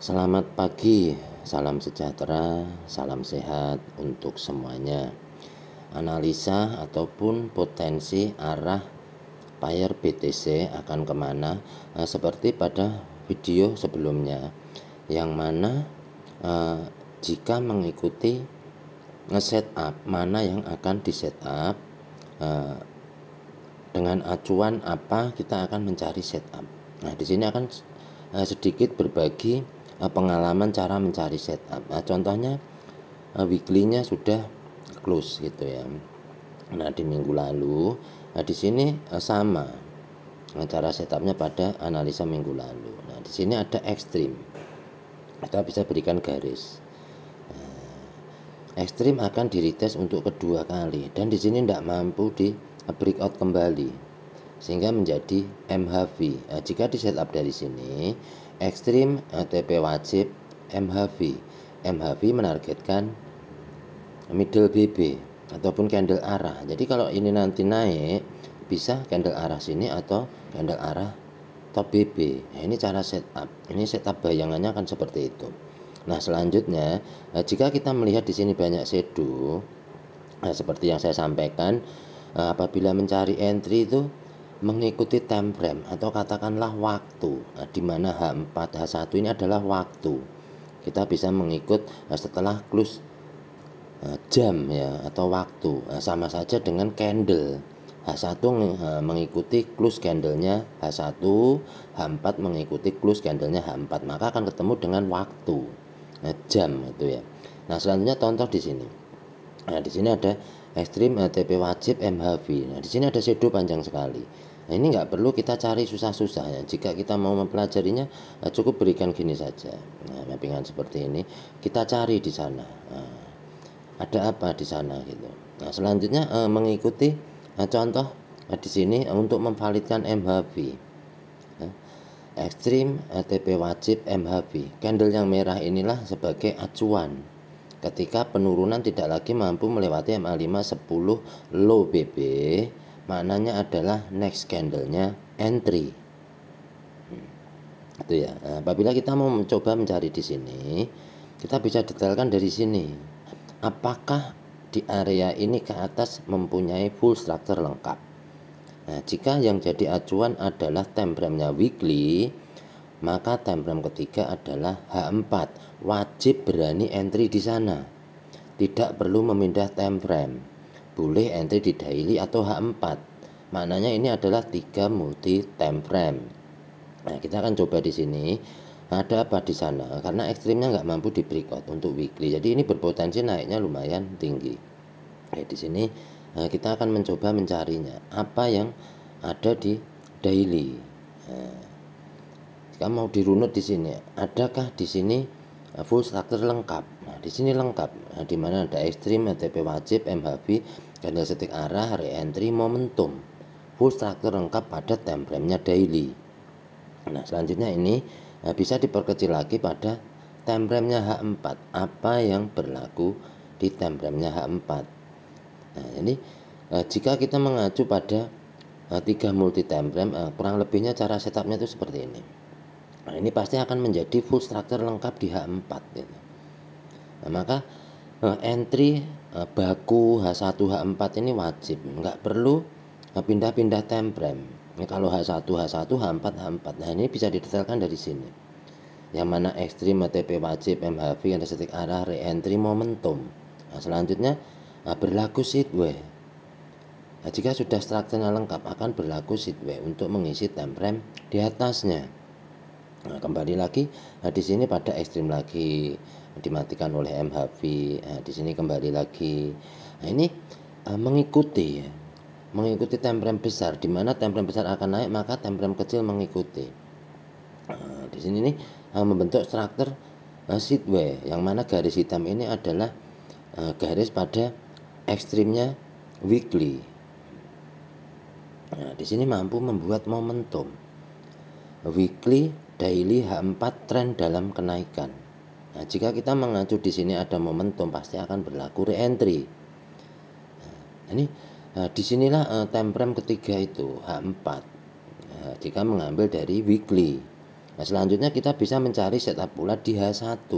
Selamat pagi, salam sejahtera, salam sehat untuk semuanya. Analisa ataupun potensi arah pair BTC akan kemana, seperti pada video sebelumnya, yang mana jika mengikuti setup mana yang akan di setup, dengan acuan apa kita akan mencari setup. Nah, di sini akan sedikit berbagi pengalaman cara mencari setup. Nah, contohnya weekly-nya sudah close gitu ya. Nah, di minggu lalu, di sini sama cara setupnya pada analisa minggu lalu. Nah, di sini ada ekstrim. Kita bisa berikan garis. Ekstrim akan di retest untuk kedua kali dan di sini tidak mampu di breakout kembali sehingga menjadi MHV. Nah, jika di setup dari sini ekstrim TP wajib MHV. MHV menargetkan middle BB ataupun candle arah. Jadi kalau ini nanti naik bisa candle arah sini atau candle arah top BB. Nah, ini cara setup. Ini setup bayangannya akan seperti itu. Nah, selanjutnya jika kita melihat di sini banyak shadow, seperti yang saya sampaikan, apabila mencari entry itu mengikuti time frame atau katakanlah waktu, di mana H4 H1 ini adalah waktu. Kita bisa mengikut setelah close jam ya atau waktu, sama saja dengan candle. H1 mengikuti close candlenya H1, H4 mengikuti close candlenya H4, maka akan ketemu dengan waktu, jam itu ya. Nah, selanjutnya contoh di sini. Nah, di sini ada ekstrim TP wajib MHV. Nah, di sini ada shadow panjang sekali. Nah, ini nggak perlu kita cari susah-susah ya. Jika kita mau mempelajarinya, cukup berikan gini saja. Nah, mappingan seperti ini kita cari di sana. Nah, ada apa di sana gitu. Nah, selanjutnya mengikuti contoh di sini untuk memvalidkan MHV. Ekstrim TP wajib MHV. Candle yang merah inilah sebagai acuan ketika penurunan tidak lagi mampu melewati MA5 10 low BB, maknanya adalah next candlenya entry. Itu ya. Nah, apabila kita mau mencoba mencari di sini, kita bisa detailkan dari sini. Apakah di area ini ke atas mempunyai full structure lengkap? Nah, jika yang jadi acuan adalah time frame-nya weekly, maka time frame ketiga adalah H4. Wajib berani entry di sana. Tidak perlu memindah time frame. Boleh entry di daily atau H4. Maknanya ini adalah 3 multi time frame. Nah, kita akan coba di sini. Ada apa di sana? Karena ekstrimnya nggak mampu di breakout untuk weekly. Jadi ini berpotensi naiknya lumayan tinggi. Di sini kita akan mencoba mencarinya. Apa yang ada di daily? Jika mau dirunut di sini, adakah di sini full structure lengkap? Nah, di sini lengkap. Nah, di mana ada ekstrim, TP wajib, MHV, candlestick arah, re-entry, momentum. Full structure lengkap pada time frame-nya daily. Nah, selanjutnya ini bisa diperkecil lagi pada time frame-nya H4. Apa yang berlaku di time frame-nya H4? Nah, ini jika kita mengacu pada 3 multi time frame, kurang lebihnya cara setupnya itu seperti ini. Nah, ini pasti akan menjadi full structure lengkap di H4 gitu. Nah, maka entry baku H1 H4 ini wajib, nggak perlu pindah-pindah time frame. Ini kalau H1 H1 H4 H4. Nah, ini bisa didetailkan dari sini. Yang mana ekstrim TP wajib MHV yang candlestick arah re-entry momentum. Nah, selanjutnya berlaku sideway. Nah, jika sudah strukturnya lengkap akan berlaku sideway untuk mengisi time frame di atasnya. Nah, kembali lagi di sini pada ekstrim lagi dimatikan oleh MHV. Nah, di sini kembali lagi. Nah, ini mengikuti time frame besar, di mana time frame besar akan naik maka time frame kecil mengikuti. Nah, di sini nih membentuk struktur sideway, yang mana garis hitam ini adalah garis pada ekstrimnya weekly. Nah, di sini mampu membuat momentum weekly, daily, H4 tren dalam kenaikan. Nah, jika kita mengacu di sini ada momentum, pasti akan berlaku re-entry. Nah, ini disinilah time frame ketiga itu H4. Nah, jika mengambil dari weekly. Nah, selanjutnya kita bisa mencari setup pula di H1.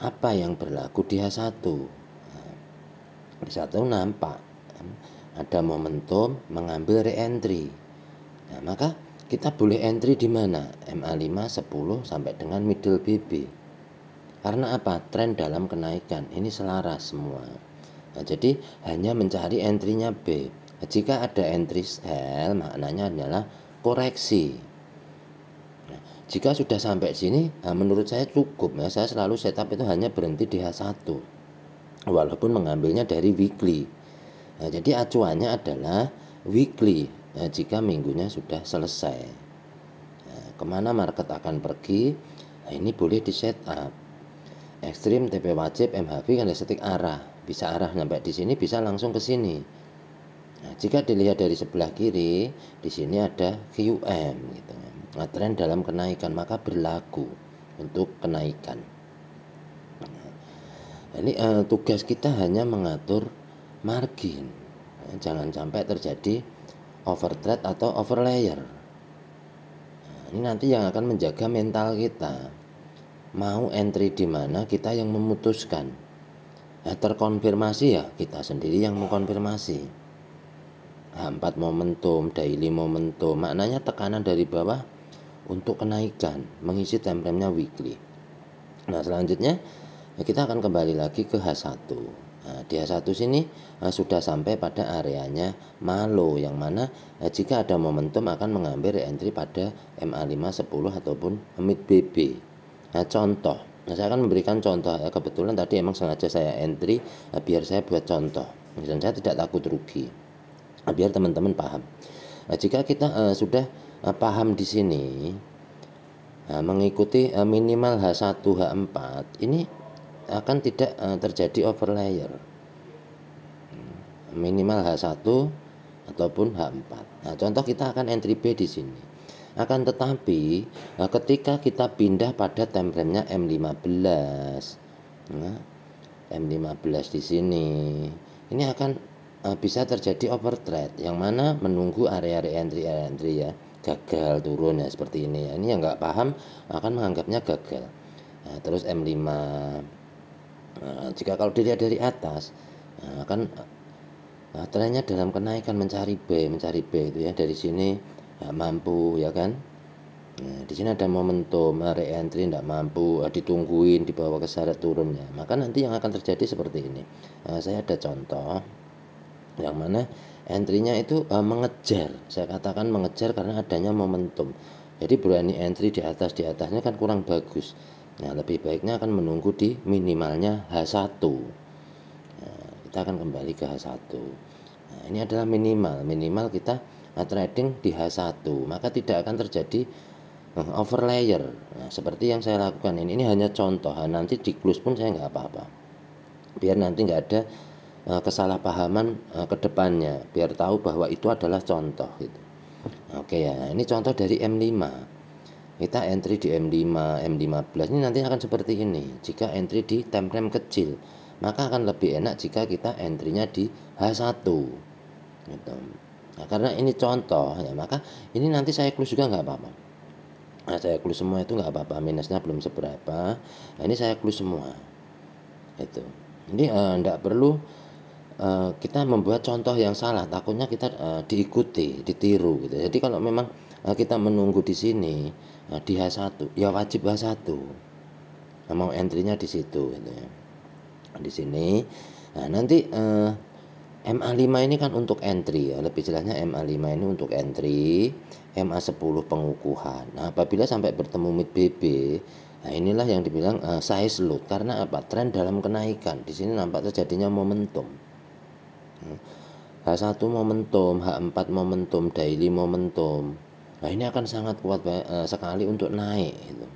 Apa yang berlaku di H1? Di H1 nampak ada momentum mengambil reentry. Nah, maka kita boleh entry di mana? MA5 10 sampai dengan middle BB. Karena apa? Tren dalam kenaikan. Ini selaras semua. Nah, jadi hanya mencari entry-nya B. Jika ada entry sell, maknanya adalah koreksi. Nah, jika sudah sampai sini, menurut saya cukup. Ya, saya selalu setup itu hanya berhenti di H1. Walaupun mengambilnya dari weekly. Nah, jadi acuannya adalah weekly. Nah, jika minggunya sudah selesai. Nah, kemana market akan pergi? Nah, ini boleh di setup. Ekstrim, TP wajib, MHV candlestick arah. Bisa arah sampai di sini, bisa langsung ke sini. Nah, jika dilihat dari sebelah kiri, di sini ada QM gitu. Nah, tren dalam kenaikan maka berlaku untuk kenaikan. Nah, ini tugas kita hanya mengatur margin. Nah, jangan sampai terjadi overtrade atau overlayer. Nah, ini nanti yang akan menjaga mental kita. Mau entry di mana kita yang memutuskan. Nah, terkonfirmasi ya kita sendiri yang mengkonfirmasi. H4 momentum, daily momentum, maknanya tekanan dari bawah untuk kenaikan, mengisi time frame-nya weekly. Nah, selanjutnya kita akan kembali lagi ke H1. Nah, di H1 sini sudah sampai pada areanya Malo, yang mana jika ada momentum akan mengambil reentry pada MA5 10 ataupun mid BB. Nah, contoh, saya akan memberikan contoh ya. Kebetulan tadi emang sengaja saya entry biar saya buat contoh dan saya tidak takut rugi. Biar teman-teman paham. Nah, jika kita sudah paham di sini, mengikuti minimal H1 H4 ini akan tidak terjadi overlayer. Minimal H1 ataupun H4. Nah, contoh kita akan entry B di sini. Akan tetapi ketika kita pindah pada time frame-nya M15, nah, M15 di sini, ini akan bisa terjadi overtrade, yang mana menunggu area reentry ya, gagal turun ya seperti ini ya. Ini yang nggak paham akan menganggapnya gagal. Nah, terus M5, jika kalau dilihat dari atas, akan trennya dalam kenaikan mencari B itu ya, dari sini mampu ya kan. Nah, di sini ada momentum reentry tidak mampu, ditungguin dibawa ke syarat turunnya, maka nanti yang akan terjadi seperti ini. Saya ada contoh yang mana entry-nya itu mengejar, saya katakan mengejar karena adanya momentum. Jadi berani entry di atasnya kan kurang bagus. Nah, lebih baiknya akan menunggu di minimalnya H1. Nah, kita akan kembali ke H1. Nah, ini adalah minimal kita trading di H1, maka tidak akan terjadi overlayer. Nah, seperti yang saya lakukan ini hanya contoh. Nanti di close pun saya nggak apa-apa, biar nanti nggak ada kesalahpahaman ke depannya, biar tahu bahwa itu adalah contoh gitu. Oke ya, ini contoh dari M5. Kita entry di M5, M15 ini nanti akan seperti ini. Jika entry di time frame kecil, maka akan lebih enak jika kita entry-nya di H1 gitu. Nah, karena ini contoh ya, maka ini nanti saya close juga nggak apa-apa. Nah, saya close semua itu nggak apa-apa, minusnya belum seberapa. Nah, ini saya close semua itu. Jadi enggak perlu kita membuat contoh yang salah, takutnya kita diikuti, ditiru gitu. Jadi kalau memang kita menunggu di sini di H1, ya wajib H1. Nah, mau entry-nya di situ gitu ya. Di sini. Nah, nanti MA5 ini kan untuk entry ya, lebih jelasnya MA5 ini untuk entry, MA10 pengukuhan. Nah, apabila sampai bertemu mid BB, nah inilah yang dibilang size load. Karena apa? Tren dalam kenaikan. Di sini nampak terjadinya momentum. H1 momentum, H4 momentum, daily momentum. Nah, ini akan sangat kuat sekali untuk naik gitu.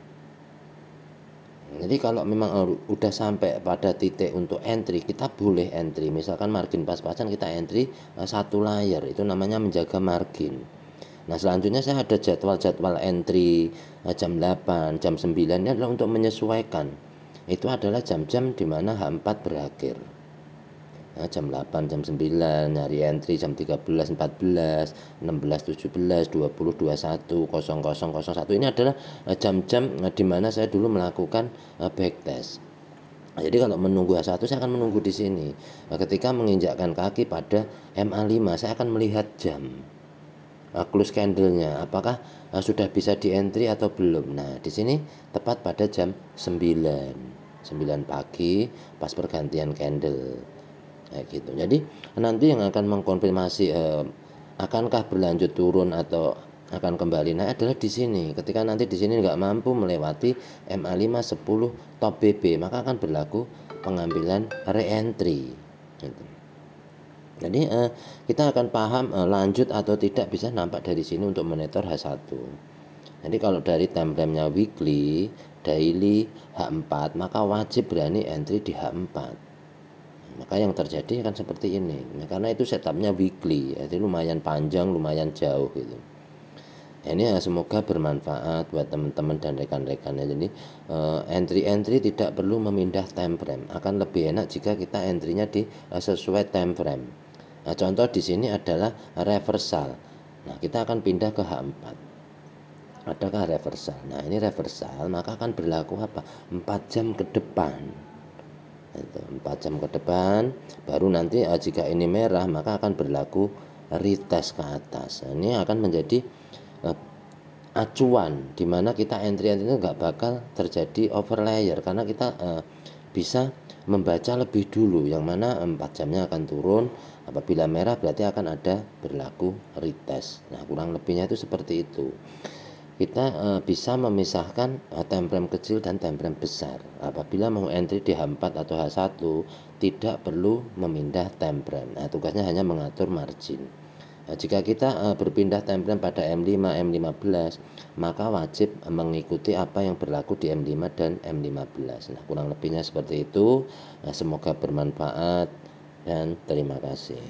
Jadi kalau memang udah sampai pada titik untuk entry, kita boleh entry. Misalkan margin pas-pasan, kita entry satu layer, itu namanya menjaga margin. Nah, selanjutnya saya ada jadwal entry jam 8, jam 9, ini adalah untuk menyesuaikan. Itu adalah jam-jam di mana H4 berakhir. jam 8, jam 9, nyari entry jam 13, 14, 16, 17, 20, 21, 00, 01. Ini adalah jam-jam di mana saya dulu melakukan backtest. Jadi kalau menunggu H1 saya akan menunggu di sini. Ketika menginjakkan kaki pada MA5 saya akan melihat jam. Close candle-nya apakah sudah bisa di entry atau belum. Nah, di sini tepat pada jam 9 pagi pas pergantian candle. Kayak gitu. Jadi nanti yang akan mengkonfirmasi akankah berlanjut turun atau akan kembali naik adalah di sini. Ketika nanti di sini nggak mampu melewati MA5 10 top BB, maka akan berlaku pengambilan re-entry. Gitu. Jadi kita akan paham lanjut atau tidak bisa nampak dari sini untuk monitor H1. Jadi kalau dari time frame-nya weekly, daily, H4, maka wajib berani entry di H4. Maka yang terjadi akan seperti ini. Nah, karena itu setupnya weekly, jadi lumayan panjang, lumayan jauh gitu. Ini semoga bermanfaat buat teman-teman dan rekan-rekannya. Jadi entry-entry tidak perlu memindah time frame. Akan lebih enak jika kita entry-nya di sesuai time frame. Nah, contoh di sini adalah reversal. Nah, kita akan pindah ke H4. Adakah reversal? Nah, ini reversal, maka akan berlaku apa? 4 jam ke depan. 4 jam ke depan, baru nanti jika ini merah maka akan berlaku retest ke atas. Ini akan menjadi acuan dimana kita entry itu nggak bakal terjadi overlayer karena kita bisa membaca lebih dulu yang mana 4 jamnya akan turun. Apabila merah berarti akan ada berlaku retest. Nah, kurang lebihnya itu seperti itu. Kita bisa memisahkan time frame kecil dan time frame besar. Apabila mau entry di H4 atau H1 tidak perlu memindah time frame. Nah, tugasnya hanya mengatur margin. Nah, jika kita berpindah time frame pada M5, M15, maka wajib mengikuti apa yang berlaku di M5 dan M15. Nah, kurang lebihnya seperti itu. Nah, semoga bermanfaat dan terima kasih.